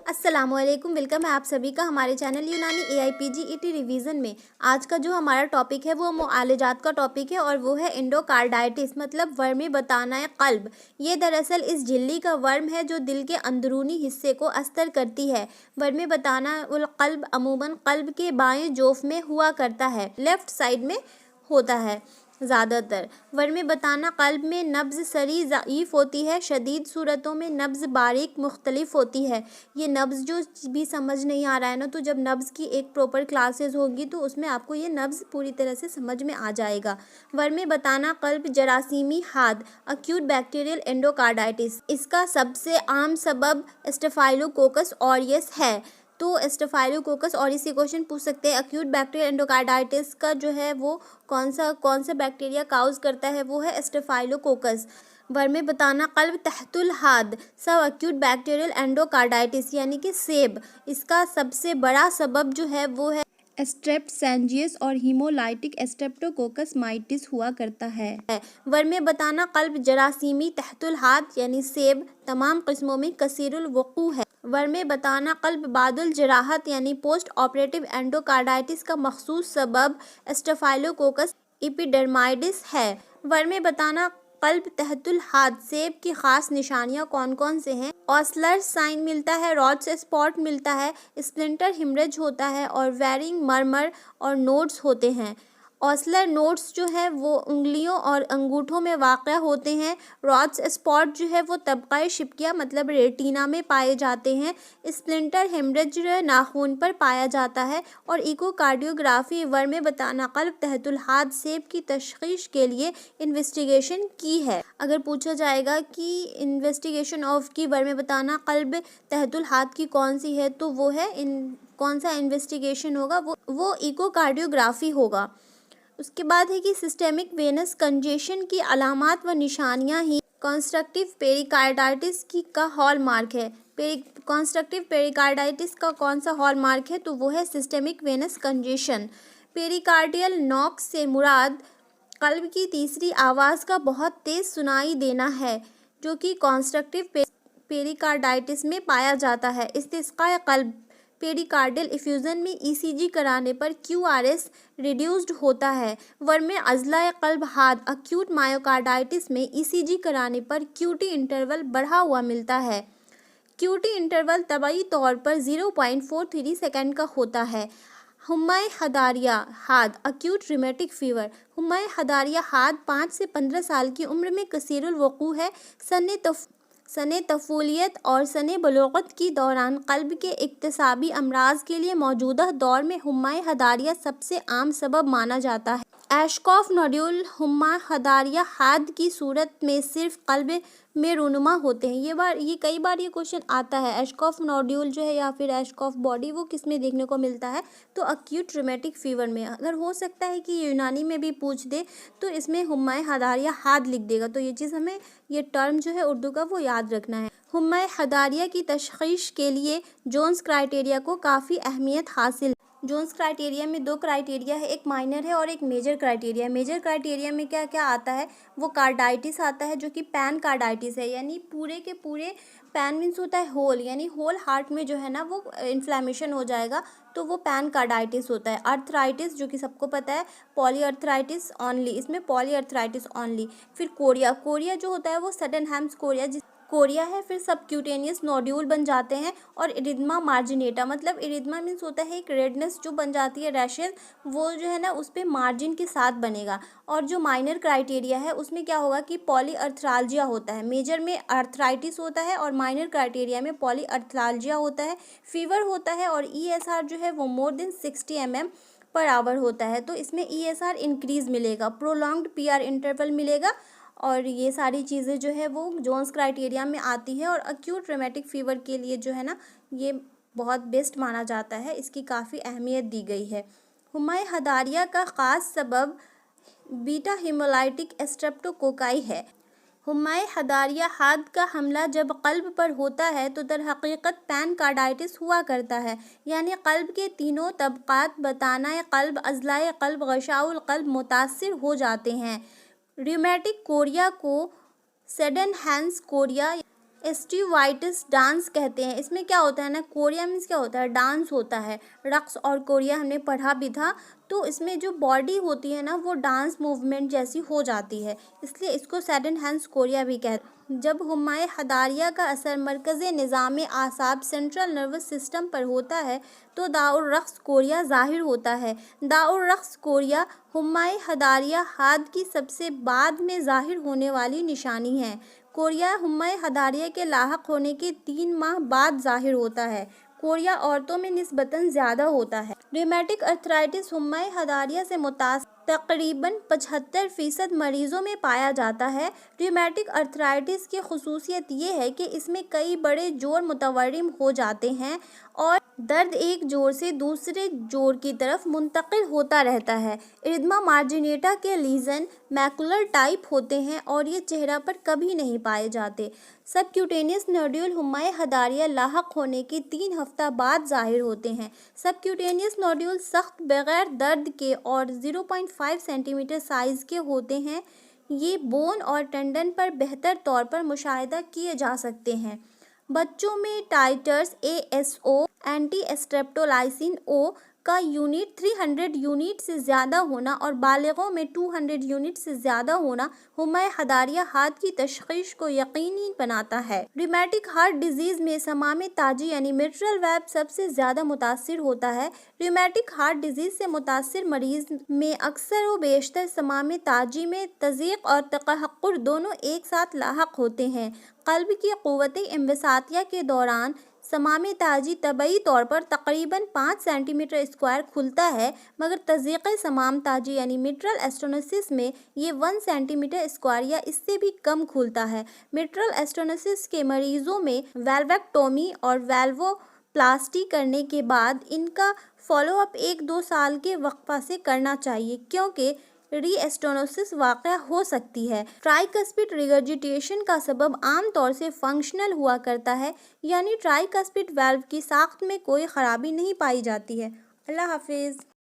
अस्सलामुअलैकुम, वेलकम है आप सभी का हमारे चैनल यूनानी AIPGET रिवीजन में। आज का जो हमारा टॉपिक है वो मुआलजात का टॉपिक है और वो है एंडोकार्डाइटिस मतलब वर्मी बताना कल्ब। ये दरअसल इस झिल्ली का वर्म है जो दिल के अंदरूनी हिस्से को अस्तर करती है। वर्मी बताना कल्ब अमूमन कल्ब के बाएं जोफ में हुआ करता है, लेफ्ट साइड में होता है ज़्यादातर। वर्मी बताना कल्ब में नब्ज़ सरी ज़ईफ़ होती है, शदीद सूरतों में नब्ज़ बारीक मुख्तलिफ होती है। ये नब्ज़ जो भी समझ नहीं आ रहा है ना, तो जब नब्ज़ की एक प्रॉपर क्लासेस होगी तो उसमें आपको ये नब्ज़ पूरी तरह से समझ में आ जाएगा। वर्मी बताना कल्ब जरासीमी हाद अक्यूट बैक्टीरियल एंडोकार्डाइटिस, इसका सबसे आम सबब स्टेफाइलोकोकस ऑरियस है। तो स्टेफाइलोकोकस ऑरियस से क्वेश्चन पूछ सकते हैं। अक्यूट बैक्टीरियल एंडोकार्डाइटिस का जो है वो कौन सा बैक्टीरिया काउज करता है, वो है स्टेफाइलोकोकस। वर्मी बताना कल्ब तहतुल हाद सब अक्यूट बैक्टीरियल एंडोकार्डाइटिस यानी कि सेब, इसका सबसे बड़ा सबब जो है वो है स्ट्रेप्टोसेंजियस और हीमोलाइटिक स्ट्रेप्टोकोकस माइटिस हुआ करता है। वर्मी बताना कल्ब जरासीमी तहतुल हाद यानी सेब तमाम किस्मों में कसीरुल वक़ू है। वर्मी बताना कल्ब बादुल जराहत यानी पोस्ट ऑपरेटिव एंडोकार्डाइटिस का मखसूस सबब स्टेफाइलोकोकस एपिडर्माइडिस है। वर्मी बताना कल्ब तहतुल हाद सेब की खास निशानियां कौन कौन से हैं? ऑस्लर साइन मिलता है, रॉड्स स्पॉट मिलता है, स्प्लिंटर हिमरेज होता है और वेरिंग मरमर और नोड्स होते हैं। ऑस्लर नोड्स जो है वो उंगलियों और अंगूठों में वाक़या होते हैं। रॉड्स स्पॉट जो है वो तबक़ाए शिपकिया मतलब रेटिना में पाए जाते हैं। स्प्लिंटर हेमरेज नाखून पर पाया जाता है। और इकोकार्डियोग्राफी वर्मी बताना कल्ब तहतुल हाद सेब की तशख़ीस के लिए इन्वेस्टिगेशन की है। अगर पूछा जाएगा कि इन्वेस्टिगेशन ऑफ की वर्मी बताना कल्ब तहतुल हाद की कौन सी है, तो वो है कौन सा इन्वेस्टिगेशन होगा, वो इकोकार्डियोग्राफी होगा। उसके बाद है कि सिस्टेमिक वेनस कंजेशन की अलामात व निशानियां ही कॉन्स्ट्रक्टिव पेरिकार्डाइटिस की का हॉलमार्क है। कॉन्स्ट्रक्टिव पेरिकार्डाइटिस का कौन सा हॉलमार्क है, तो वो है systemic venous congestion. Pericardial knock से मुराद कल्ब की तीसरी आवाज़ का बहुत तेज़ सुनाई देना है, जो कि कॉन्स्ट्रक्टिव पेरिकार्डाइटिस में पाया जाता है। इस्तिस्क़ाए कल्ब पेरिकार्डियल इफ्यूज़न में ECG कराने पर QRS रिड्यूस्ड होता है। वर्मी अज़ला कल्ब हाद अक्यूट मायोकार्डाइटिस में ECG कराने पर QT इंटरवल बढ़ा हुआ मिलता है। QT इंटरवल तबई तौर पर 0.43 सेकंड का होता है। हुम्मा हदारिया हाद अक्यूट रिमेटिक फ़ीवर, हुम्मा हदारिया हाद 5 से 15 साल की उम्र में कसीरुल वक़ू है। सने तफूलियत और सने बलूगत की दौरान कल्ब के इक्तिसाबी अमराज के लिए मौजूदा दौर में हुम्मा हदारिया सबसे आम सबब माना जाता है। एशकॉफ नोड्यूल हुम्मा हदारिया हाद की सूरत में सिर्फ कल्ब में रूनुमा होते हैं। ये कई बार ये क्वेश्चन आता है। एशकॉफ नोड्यूल जो है या फिर एशकॉफ बॉडी वो किस में देखने को मिलता है, तो अक्यूट रिमेटिक फ़ीवर में। अगर हो सकता है कि यूनानी में भी पूछ दे तो इसमें हुम्मा हदारिया हाद लिख देगा, तो ये चीज़ हमें ये टर्म जो है उर्दू का वो याद रखना है। हुम्मा हदारिया की तशख़ीस के लिए जोन्स क्राइटेरिया को काफ़ी अहमियत हासिल। जोन्स क्राइटेरिया में 2 क्राइटेरिया है, एक माइनर है और एक मेजर क्राइटेरिया है। मेजर क्राइटेरिया में क्या क्या आता है, वो कार्डाइटिस आता है जो कि पैन कार्डाइटिस है, यानी पूरे के पूरे पैन मीन्स होता है होल, यानी होल हार्ट में जो है ना वो इन्फ्लेमेशन हो जाएगा, तो वो पैन कार्डाइटिस होता है। अर्थराइटिस जो कि सबको पता है, पॉलीअर्थराइटिस ऑनली, इसमें पॉलीअर्थराइटिस ऑनली। फिर कोरिया जो होता है वो सडन हेम्स कोरिया है। फिर सबक्यूटेनियस नोड्यूल बन जाते हैं। और इरिथमा मार्जिनेटा मतलब इरिथमा मीन्स होता है एक रेडनेस जो बन जाती है, रैशेज, वो जो है ना उस पर मार्जिन के साथ बनेगा। और जो माइनर क्राइटेरिया है उसमें क्या होगा कि पॉलीअर्थराल्जिया होता है। मेजर में अर्थराइटिस होता है और माइनर क्राइटेरिया में पॉलीअर्थराल्जिया होता है। फीवर होता है और ESR जो है वो more than 60 mm per hour होता है, तो इसमें ESR इंक्रीज़ मिलेगा, प्रोलॉन्ग्ड PR इंटरवल मिलेगा। और ये सारी चीज़ें जो है वो जोन्स क्राइटेरिया में आती है। और अक्यूट रिमेटिक फ़ीवर के लिए जो है ना ये बहुत बेस्ट माना जाता है, इसकी काफ़ी अहमियत दी गई है। हुम्मा हदारिया का ख़ास सबब बीटा हीमोलाइटिक स्ट्रेप्टोकोकाई है। हुम्मा हदारिया हाद का हमला जब कल्ब पर होता है तो दर हकीकत पैन कार्डाइटिस हुआ करता है, यानी कल्ब के तीनों तबक़ात बताना कल्ब, अज़लाए कल्ब, गशाउल कल्ब मुतासिर हो जाते हैं। र्यूमेटिक कोरिया को सडन हेम्स कोरिया एस्टिवाइटिस डांस कहते हैं। इसमें क्या होता है ना, कोरिया मीन्स क्या होता है, डांस होता है, रक्स, और कोरिया हमने पढ़ा भी था। तो इसमें जो बॉडी होती है ना वो डांस मूवमेंट जैसी हो जाती है, इसलिए इसको सडन हैंड्स कोरिया भी कहते हैं। जब हुम्माए हदारिया का असर मरकज़ निज़ाम आसाब सेंट्रल नर्वस सिस्टम पर होता है तो दाउर रक्स कोरिया ज़ाहिर होता है। दाउर रक्स कोरिया हुम्माए हदारिया हाद की सबसे बाद में ज़ाहिर होने वाली निशानी है। कोरिया हुम्माए हदारिया के लाहक होने के 3 माह बाद ज़ाहिर होता है। कोरिया औरतों में निस्बतन ज़्यादा होता है। रिमेटिक अर्थराइटिस हुम्माए हदारिया से मुतासिर तकरीबन 75% मरीजों में पाया जाता है। रिमेटिक अर्थराइटिस की खुसूसियत ये है कि इसमें कई बड़े जोड़ मुतवर्रिम हो जाते हैं और दर्द एक जोड़ से दूसरे जोड़ की तरफ मुंतकिल होता रहता है। इरिथमा मार्जिनेटा के लीजन मैकुलर टाइप होते हैं और ये चेहरा पर कभी नहीं पाए जाते। सबक्यूटेनियस नोड्यूल हुम्माए हदारिया लाहक होने के 3 हफ्ता बाद ज़ाहिर होते हैं। सबक्यूटेनियस नोड्यूल सख्त बग़ैर दर्द के और 0.5 सेंटीमीटर साइज़ के होते हैं। ये बोन और टेंडन पर बेहतर तौर पर मुशाहिदा किए जा सकते हैं। बच्चों में titres ASO anti streptolysin O का यूनिट 300 यूनिट से ज़्यादा होना और बालिगों में 200 यूनिट से ज़्यादा होना हुम्माए हदारिया हाथ की तशख़ीस को यकीनी बनाता है। रिमेटिक हार्ट डिजीज़ में समाम ताजी यानी मिट्रल वेब सबसे ज़्यादा मुतासिर होता है। रिमेटिक हार्ट डिजीज़ से मुतासिर मरीज़ में अक्सर व बेशतर समाम ताजी में तज़ीक़ और तक़हक़ुर दोनों एक साथ लाहक होते हैं। क़ल्ब की क़ुव्वत इंबसातिया के दौरान समाम ताजी तबई तौर पर तकरीबन 5 सेंटीमीटर स्क्वायर खुलता है, मगर तज़ीक़ समाम ताजी यानी मिट्रल एस्टोनोसिस में ये 1 सेंटीमीटर स्क्वायर या इससे भी कम खुलता है। मिट्रल एस्टोनोसिस के मरीज़ों में वेल्वेक्टोमी और वेल्वोप्लास्टी करने के बाद इनका फॉलोअप 1-2 साल के वक्फा से करना चाहिए, क्योंकि रीएस्टोनोसिस वाक़या हो सकती है। ट्राइकस्पिड रिगर्जिटेशन का सबब आम तौर से फंक्शनल हुआ करता है, यानी ट्राइकस्पिड वाल्व की साख्त में कोई ख़राबी नहीं पाई जाती है। अल्लाह हाफिज़।